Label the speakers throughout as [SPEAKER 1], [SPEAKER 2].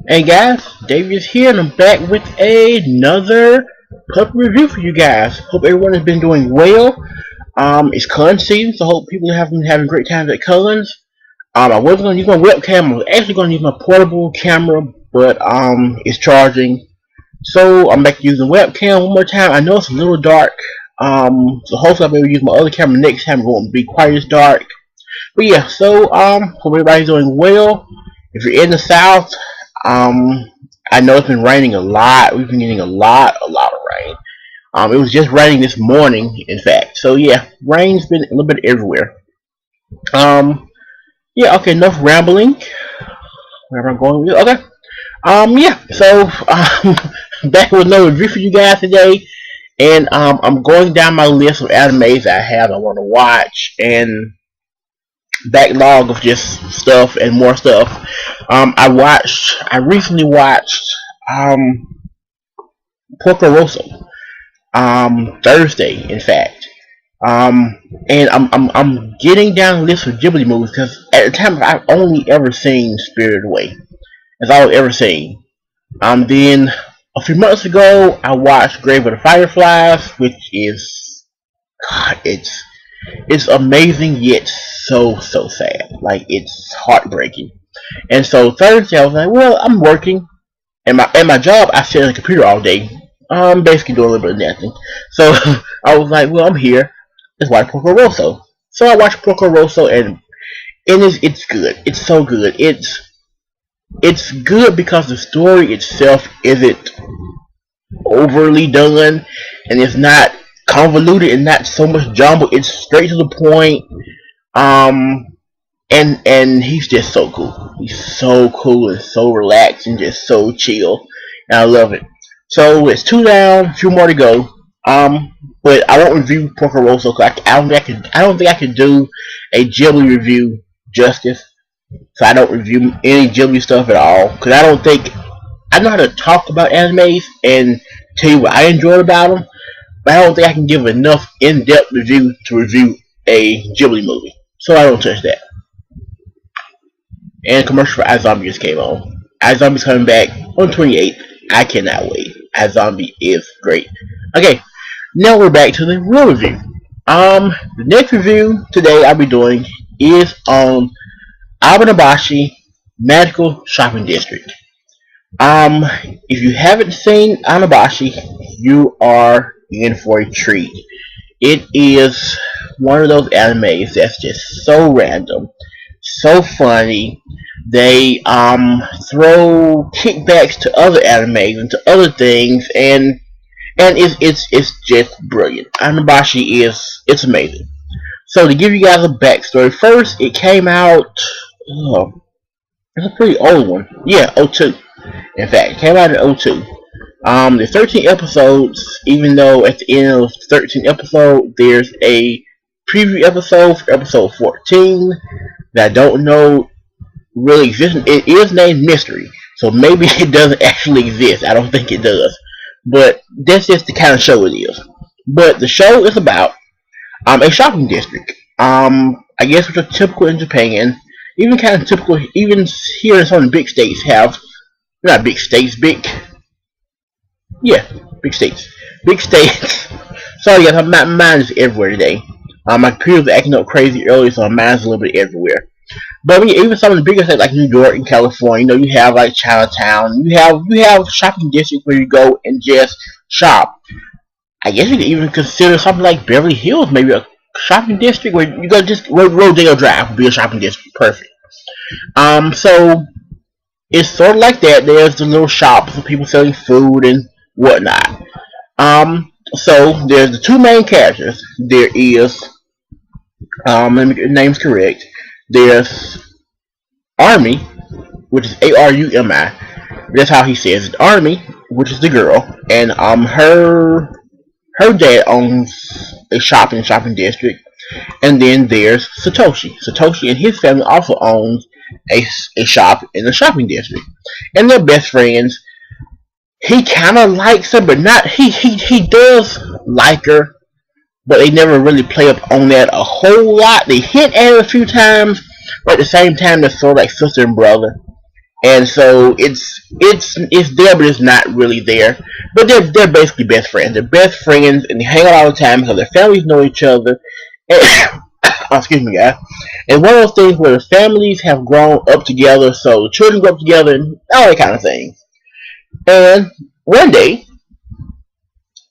[SPEAKER 1] Hey guys, Dave is here and I'm back with another pup review for you guys. Hope everyone has been doing well. It's Cullen season, so hope people have been having great times at Cullen's. I wasn't gonna use my webcam, I was actually gonna use my portable camera, but it's charging. So I'm back to using the webcam one more time. I know it's a little dark. So hopefully I'll be able to use my other camera next time. It won't be quite as dark. But yeah, so hope everybody's doing well. If you're in the South, I know it's been raining a lot. We've been getting a lot of rain. It was just raining this morning, in fact. So yeah, rain's been a little bit everywhere. Um, yeah, okay, enough rambling. Where am I going with? Okay. Yeah. So back with another review for you guys today, and I'm going down my list of animes I want to watch, and backlog of just stuff and more stuff. I recently watched Porco Rosso Thursday, in fact. And I'm getting down the list of Ghibli movies because at the time I've only ever seen Spirited Away. That's all I've ever seen. Then a few months ago I watched Grave of the Fireflies, which is God, it's amazing yet so sad. Like it's heartbreaking. And so Thursday I was like, well, I'm working and my job I sit on the computer all day. I'm basically doing a little bit of nothing. So I was like, well, I'm here. Let's watch Porco Rosso. So I watched Porco Rosso and it's good. It's so good. It's good because the story itself isn't overly done and it's not convoluted and not so much jumble. It's straight to the point. And he's just so cool. He's so cool and so relaxed and just so chill. And I love it. So it's two down, a few more to go. But I won't review Porco Rosso because I don't think I can do a Ghibli review justice. So I don't review any Ghibli stuff at all because I know how to talk about animes and tell you what I enjoyed about them, but I don't think I can give enough in-depth review to review a Ghibli movie. So I don't touch that. And commercial for iZombie just came on. iZombie's coming back on 28th. I cannot wait. iZombie is great. Okay, now we're back to the real review. The next review today I'll be doing is on Abenobashi Magical Shopping District. If you haven't seen Abenobashi, you are in for a treat. It is one of those animes that's just so random, so funny. They throw kickbacks to other animes and to other things, and it's just brilliant. Abenobashi it's amazing. So to give you guys a backstory, first it came out. Oh, it's a pretty old one. Yeah, '02. In fact, it came out in '02. There's 13 episodes, even though at the end of the 13th episode, there's a preview episode for episode 14 that I don't know really exists. It is named Mystery, so maybe it doesn't actually exist. I don't think it does. But that's just the kind of show it is. But the show is about a shopping district. I guess which are typical in Japan, even kind of typical, even here in some of the big states have, not big states, big states. Big states. Sorry guys, my mind is everywhere today. My computer was acting up crazy earlier, so my mind's a little bit everywhere. But I mean, even some of the bigger states like New York and California, you know, you have like Chinatown. You have shopping districts where you go and just shop. I guess you could even consider something like Beverly Hills, maybe a shopping district where you go just Rodeo Drive would be a shopping district. Perfect. So it's sort of like that. There's the little shops of people selling food and whatnot. So there's the two main characters. There is, let me get the names correct. There's Army, which is Arumi. That's how he says it. Army, which is the girl, and her dad owns a shopping district. And then there's Satoshi. Satoshi and his family also owns a shop in the shopping district, and they're best friends. He kind of likes her, but not he does like her, but they never really play up on that a whole lot. They hint at it a few times, but at the same time they're sort of like sister and brother. and so it's there, but it's not really there. But they're basically best friends. They're best friends, and they hang out all the time because their families know each other. And, oh, excuse me, guys. And one of those things where the families have grown up together, so the children grow up together, and all that kind of thing. And one day,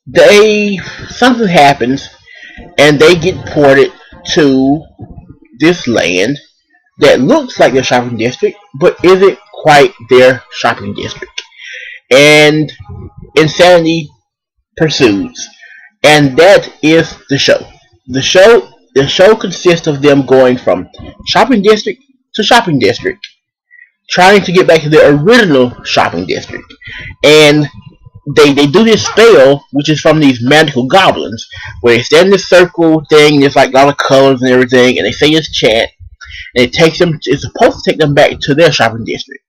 [SPEAKER 1] they something happens, and they get ported to this land that looks like their shopping district, but isn't quite their shopping district. And insanity pursues, and that is the show. The show consists of them going from shopping district to shopping district, trying to get back to their original shopping district. And they do this spell, which is from these magical goblins, where they stand in this circle thing, and there's like a lot of colors and everything, and they say this chant, and it takes them. It's supposed to take them back to their shopping district,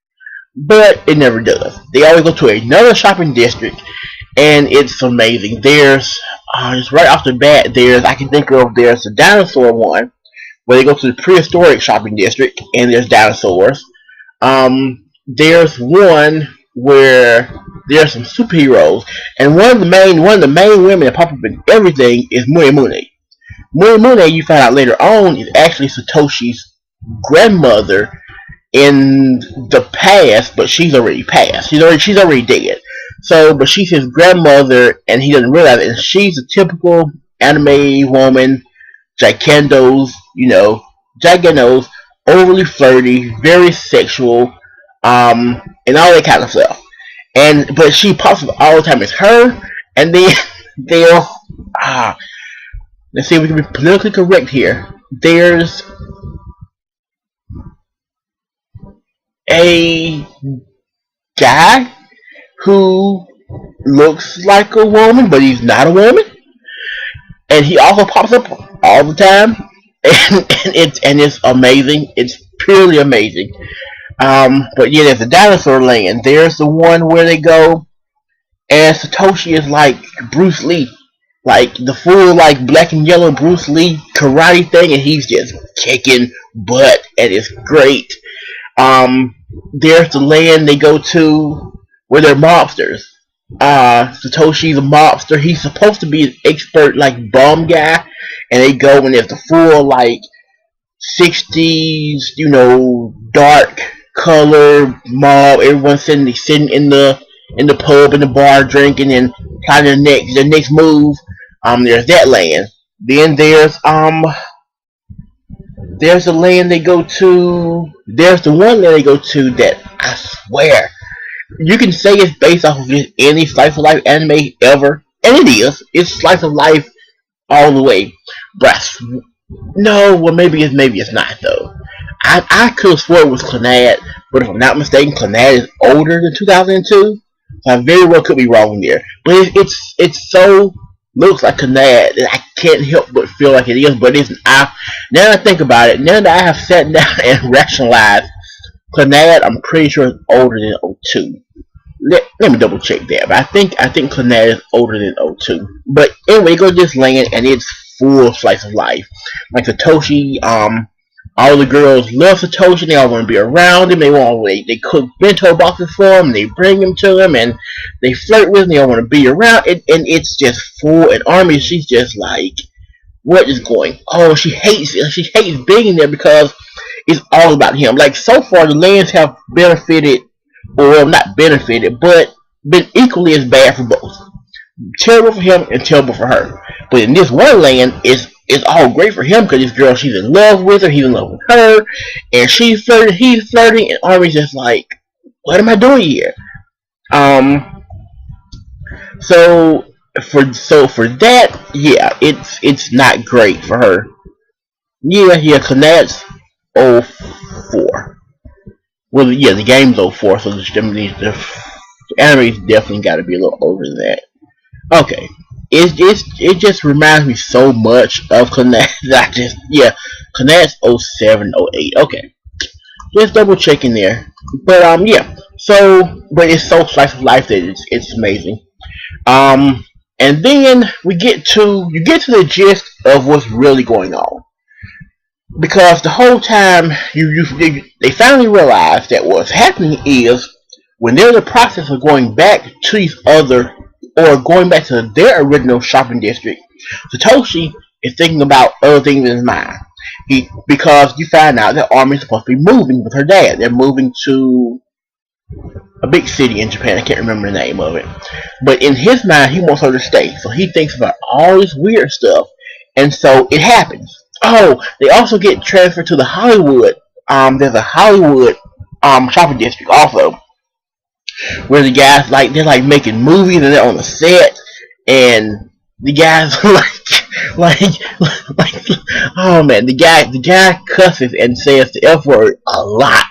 [SPEAKER 1] but it never does. They always go to another shopping district, and it's amazing. There's just right off the bat, there's the dinosaur one where they go to the prehistoric shopping district, and there's dinosaurs. There's one where there's some superheroes, and one of the main women that pop up in everything is Munemune. Munemune, you find out later on, is actually Satoshi's grandmother in the past, but she's already passed. She's already dead. So, but she's his grandmother, and he doesn't realize it. And she's a typical anime woman, gigantos, gigantos, overly flirty, very sexual, and all that kind of stuff. But she pops up all the time. It's her, and then they'll let's see if we can be politically correct here. There's a guy who looks like a woman, but he's not a woman, and he also pops up all the time, and it's amazing. It's purely amazing. But yeah, there's the dinosaur land. There's the one where they go, and Satoshi is like Bruce Lee, like the full like black and yellow Bruce Lee karate thing, and he's just kicking butt, and it's great. There's the land they go to where they're mobsters. Satoshi's a mobster. He's supposed to be an expert like bomb guy, and they go and there's the full like 60s, dark color mob. Everyone's sitting in the pub in the bar drinking and planning the next move. There's that land. Then there's the land they go to. There's the one land they go to that I swear you can say it's based off of just any slice of life anime ever, and it is. It's slice of life all the way. But no, well maybe it's not though. I could have swore it was Clannad, but if I'm not mistaken, Clannad is older than 2002. So I very well could be wrong there. But it's so looks like Clannad that I can't help but feel like it is, but it's not. Now that I think about it, now that I have sat down and rationalized, Clannad, I'm pretty sure is older than 02. Let me double check that, but I think Clannad is older than 02. But anyway, go to this land and it's full slice of life. Like Satoshi, all the girls love Satoshi. They all want to be around him. They cook bento boxes for him. And they bring him to him, and they flirt with him. They all want to be around. And it's just full. And Army, she's just like, what is going on? She hates it. She hates being there because it's all about him. Like so far, the lands have benefited, or not benefited, but been equally as bad for both. Terrible for him and terrible for her. But in this one land, it's all great for him because this girl, she's in love with her, he's in love with her, and she's flirting, he's flirting, and Army's just like, what am I doing here? So for that, yeah, it's not great for her. Yeah, Clannad's 04. Well, yeah, the game's 04, so the anime's definitely got to be a little older than that. Okay, it just reminds me so much of Clannad. Clannad's 07, 08. Okay, just double checking there. But yeah. But it's so slice of life that it's amazing. And then you get to the gist of what's really going on. because the whole time they finally realized that what's happening is when they're in the process of going back to these other or going back to their original shopping district, Satoshi is thinking about other things in his mind. Because you find out that Armin is supposed to be moving with her dad. They're moving to a big city in Japan. I can't remember the name of it. But in his mind, he wants her to stay. So he thinks about all this weird stuff. And so it happens. Oh, they also get transferred to the Hollywood. There's a Hollywood shopping district also, where the guys they're like making movies and they're on the set, and the guys like like oh man, the guy cusses and says the F word a lot.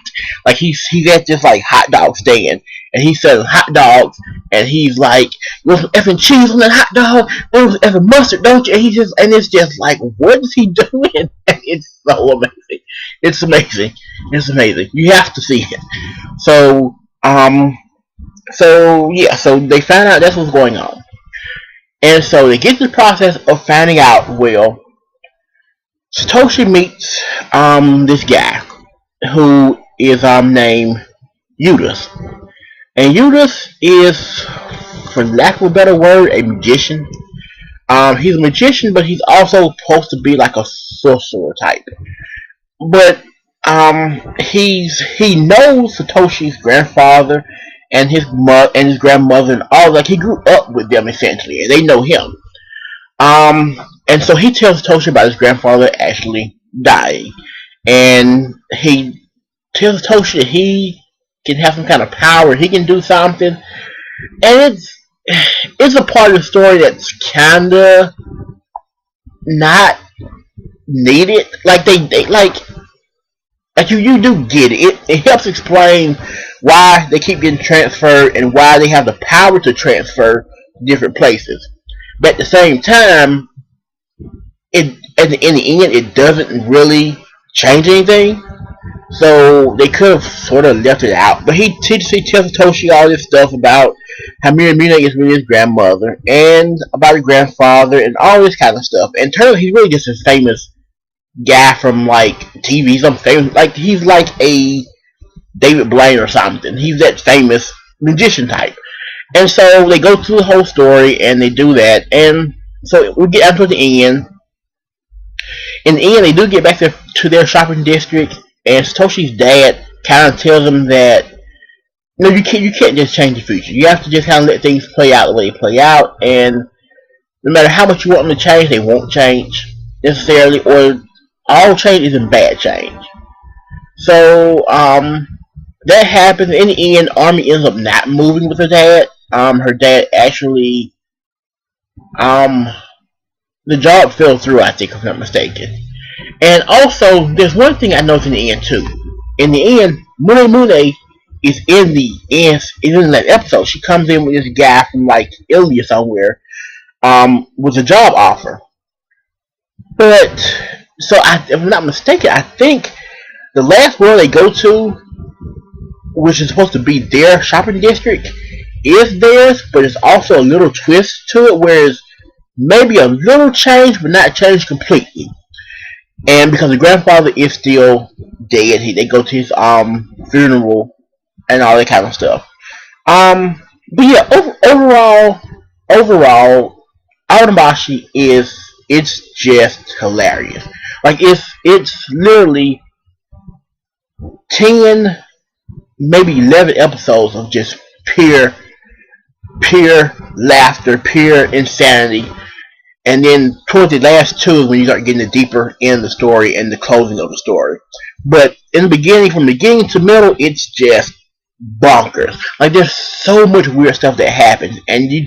[SPEAKER 1] Like he's at this like hot dog stand and he's selling hot dogs and he's like, "You want some effing cheese on that hot dog? You want some effing mustard, don't you?" And it's just like, what is he doing? It's so amazing. It's amazing. It's amazing. You have to see it. So so they find out that's what's going on. And so they get to the process of finding out, well, Satoshi meets this guy who is named Eudes. And Eudes is, for lack of a better word, a magician. He's a magician, but he's also supposed to be like a sorcerer type. But he knows Satoshi's grandfather and his mother and his grandmother and all. Like he grew up with them essentially, and they know him. And so he tells Satoshi about his grandfather actually dying, and he tells Satoshi that he can have some kind of power. He can do something, and it's a part of the story that's kinda not needed. Like they like you do get it. It helps explain why they keep getting transferred and why they have the power to transfer to different places. But at the same time, in the end, it doesn't really change anything. So they could have sort of left it out. But he tells Toshi all this stuff about how Miramina is really his grandmother and about his grandfather and all this kind of stuff. And turns out he's really just a famous guy from like TV. Some famous, like he's like a David Blaine or something. He's that famous magician type. And so they go through the whole story and they do that. And so we get down to the end. In the end, they do get back to their shopping district, and Satoshi's dad kind of tells them that no, you can't just change the future. You have to just kind of let things play out the way they play out, and no matter how much you want them to change, they won't change necessarily, or all change isn't bad change. So that happens. In the end, Army ends up not moving with her dad. Her dad actually um the job fell through, I think, if I'm not mistaken. And also, there's one thing I noticed in the end too. In the end, Mune Mune is in that episode. She comes in with this guy from like Italy or somewhere, with a job offer. But if I'm not mistaken, I think the last world they go to, which is supposed to be their shopping district, is theirs, but it's also a little twist to it, whereas maybe a little change, but not change completely. And because the grandfather is still dead, they go to his funeral and all that kind of stuff. But yeah, overall, Abenobashi it's just hilarious. Like it's literally 10, maybe 11 episodes of just pure laughter, pure insanity. And then towards the last two is when you start getting the deeper in the story and the closing of the story. But in the beginning, from beginning to middle, it's just bonkers. Like there's so much weird stuff that happens, and you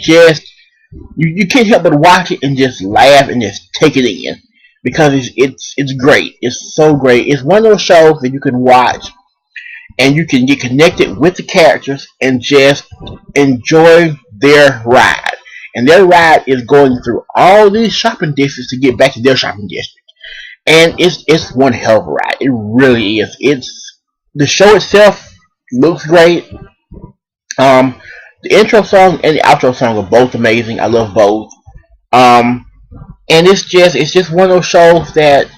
[SPEAKER 1] can't help but watch it and just laugh and just take it in because it's great. It's so great. It's one of those shows that you can watch and you can get connected with the characters and just enjoy their ride. And their ride is going through all these shopping districts to get back to their shopping district. And it's one hell of a ride. It really is. It's the show itself looks great. The intro song and the outro song are both amazing. I love both. And it's just one of those shows that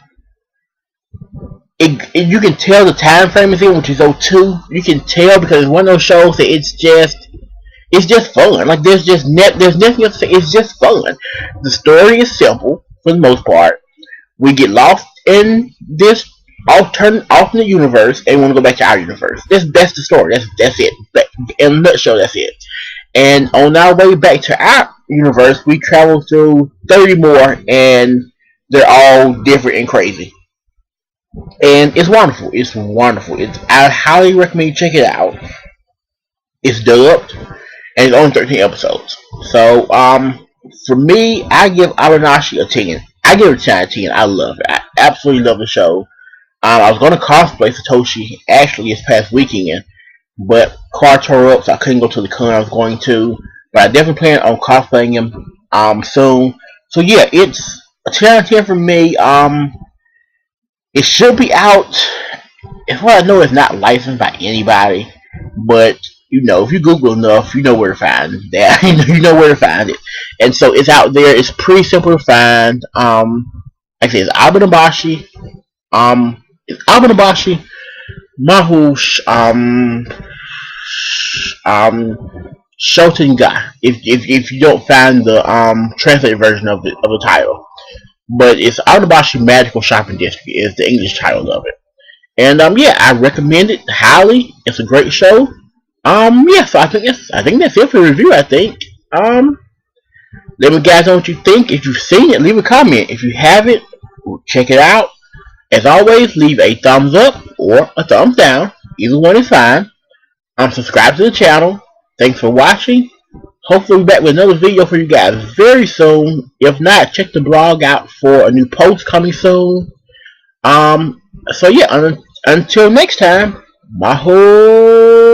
[SPEAKER 1] You can tell the time frame is in, which is '02. You can tell because it's one of those shows that it's just fun. Like there's nothing else to say. It's just fun. The story is simple for the most part. We get lost in this alternate universe and want to go back to our universe. That's the story. That's it. In a nutshell, that's it. And on our way back to our universe, we travel through 30 more, and they're all different and crazy. And it's wonderful. It's wonderful. I highly recommend you check it out. It's dubbed, and it's only 13 episodes. So, for me, I give Abenobashi a 10. I give it a 10 out of 10. I love it. I absolutely love the show. I was going to cosplay Satoshi actually this past weekend, but car tore up, so I couldn't go to the con I was going to. But I definitely plan on cosplaying him soon. So yeah, it's a 10 out of 10 for me. It should be out. As far as I know, it's not licensed by anybody, but if you Google enough, you know where to find that. You know where to find it, and so it's out there. It's pretty simple to find. Like I said, it's Abenobashi. It's Abenobashi Mahu Shotenga. If you don't find the translated version of the title, but it's Abenobashi Magical Shopping District is the English title of it. And yeah, I recommend it highly. It's a great show. Yeah, so I think that's it for the review. I think. Let me guys know what you think. If you've seen it, leave a comment. If you haven't, check it out. As always, leave a thumbs up or a thumbs down. Either one is fine. Subscribe to the channel. Thanks for watching. Hopefully, we'll be back with another video for you guys very soon. If not, check the blog out for a new post coming soon. So yeah, until next time, Maho.